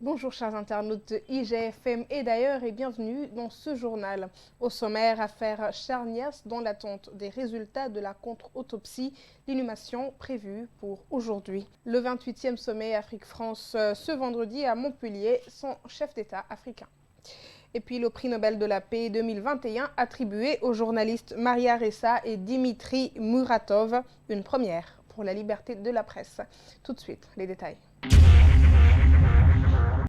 Bonjour chers internautes de IGFM et d'ailleurs et bienvenue dans ce journal. Au sommaire, affaire Charnias dans l'attente des résultats de la contre-autopsie, l'inhumation prévue pour aujourd'hui. Le 28e sommet Afrique-France ce vendredi à Montpellier, sans chef d'État africain. Et puis le prix Nobel de la paix 2021 attribué aux journalistes Maria Ressa et Dimitri Muratov, une première pour la liberté de la presse. Tout de suite, les détails.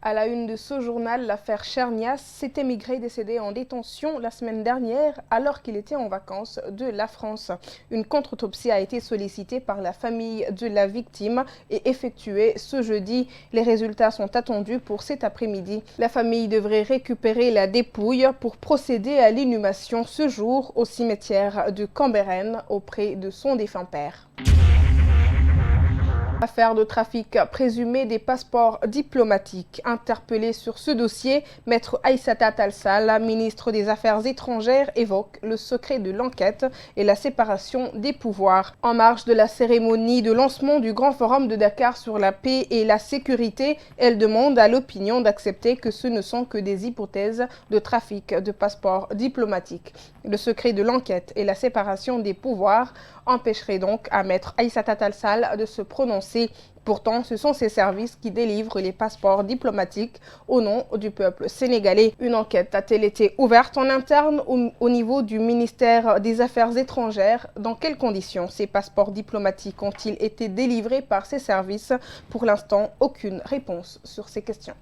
À la une de ce journal, l'affaire Charnias, cet émigré décédé en détention la semaine dernière alors qu'il était en vacances de la France. Une contre-autopsie a été sollicitée par la famille de la victime et effectuée ce jeudi. Les résultats sont attendus pour cet après-midi. La famille devrait récupérer la dépouille pour procéder à l'inhumation ce jour au cimetière de Cambérène auprès de son défunt père. Affaire de trafic présumé des passeports diplomatiques. Interpellé sur ce dossier, Maître Aïssata Tall Sall, ministre des Affaires étrangères, évoque le secret de l'enquête et la séparation des pouvoirs. En marge de la cérémonie de lancement du Grand Forum de Dakar sur la paix et la sécurité, elle demande à l'opinion d'accepter que ce ne sont que des hypothèses de trafic de passeports diplomatiques. Le secret de l'enquête et la séparation des pouvoirs empêcherait donc à Maître Aïssata Tall Sall de se prononcer. Pourtant, ce sont ses services qui délivrent les passeports diplomatiques au nom du peuple sénégalais. Une enquête a-t-elle été ouverte en interne au niveau du ministère des Affaires étrangères? Dans quelles conditions ces passeports diplomatiques ont-ils été délivrés par ces services? Pour l'instant, aucune réponse sur ces questions.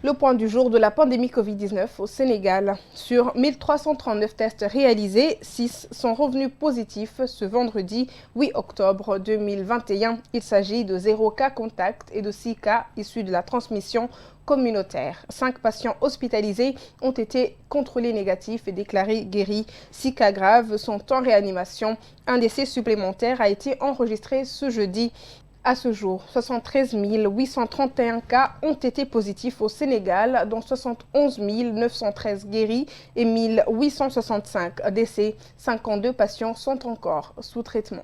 Le point du jour de la pandémie Covid-19 au Sénégal. Sur 1339 tests réalisés, 6 sont revenus positifs ce vendredi 8 octobre 2021. Il s'agit de 0 cas contact et de 6 cas issus de la transmission communautaire. 5 patients hospitalisés ont été contrôlés négatifs et déclarés guéris. 6 cas graves sont en réanimation. Un décès supplémentaire a été enregistré ce jeudi. À ce jour, 73 831 cas ont été positifs au Sénégal, dont 71 913 guéris et 1865 décès. 52 patients sont encore sous traitement.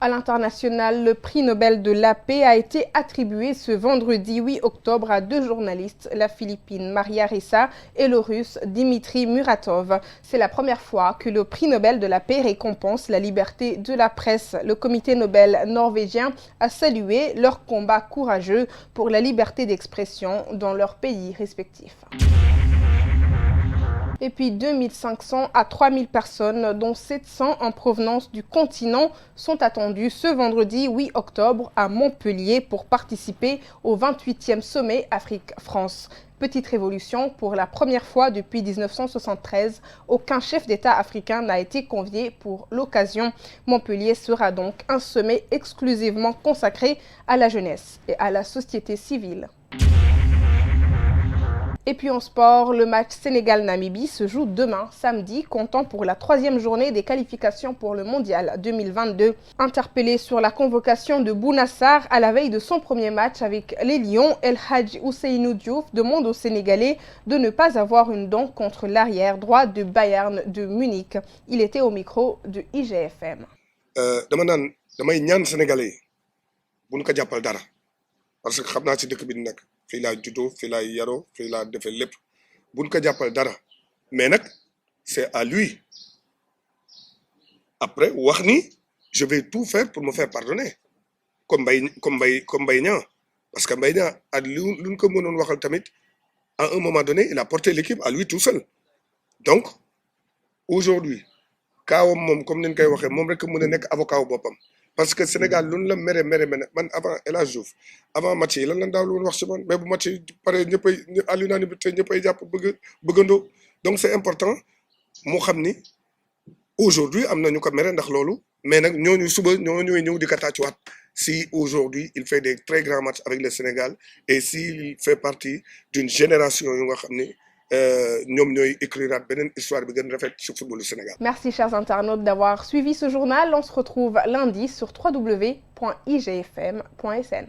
À l'international, le prix Nobel de la paix a été attribué ce vendredi 8 octobre à 2 journalistes, la Philippine Maria Ressa et le Russe Dimitri Muratov. C'est la première fois que le prix Nobel de la paix récompense la liberté de la presse. Le comité Nobel norvégien a salué leur combat courageux pour la liberté d'expression dans leurs pays respectifs. Et puis 2500 à 3000 personnes, dont 700 en provenance du continent, sont attendues ce vendredi 8 octobre à Montpellier pour participer au 28e sommet Afrique-France. Petite révolution, pour la première fois depuis 1973, aucun chef d'État africain n'a été convié pour l'occasion. Montpellier sera donc un sommet exclusivement consacré à la jeunesse et à la société civile. Et puis en sport, le match Sénégal-Namibie se joue demain, samedi, comptant pour la 3e journée des qualifications pour le Mondial 2022. Interpellé sur la convocation de Bouna Sarr à la veille de son premier match avec les Lions, El Hadji Ousseynou Diouf demande aux Sénégalais de ne pas avoir une dent contre l'arrière droit de Bayern de Munich. Il était au micro de IGFM. damay ñaan Sénégalais buñ ko jàppal dara parce que xam naa ci dëkk bi nekk fii laa juddoo fii laa yaroo fii laa defee lépp buñ ko jàppal dara mais nag c'est à lui après wax ni je vais tout faire pour me faire pardonner comme Mbaye Niang parce que Mbaye Niang ak luñ ko mënoon waxal tamit à un moment donné il a porté l'équipe à lui tout seul donc aujourd'hui kaawam moom comme ni ñu koy waxee moom rek mën a nekk avocat wu boppam parce que Sénégal lu ñu la mere man avant El Hadj Diouf avant match yi lan daaw lu wax si man mais bu match yi pare ñëppay à l'unanimité ñëppay jàpp bëggandoo donc c'est important moo xam ni aujourd'hui am na ñu ko mere ndax loolu mais nag ñooñu suba ñooñu ñëw di ko tàccuwaat si aujourd'hui il fait des très grands matchs avec le Sénégal et s'il fait partie d'une génération yu nga xam ni ñoom ñooy écrire beneen histoire bi gën rafet ci football du Sénégal. Merci chers internautes d'avoir suivi ce journal. On se retrouve lundi sur www.igfm.sn.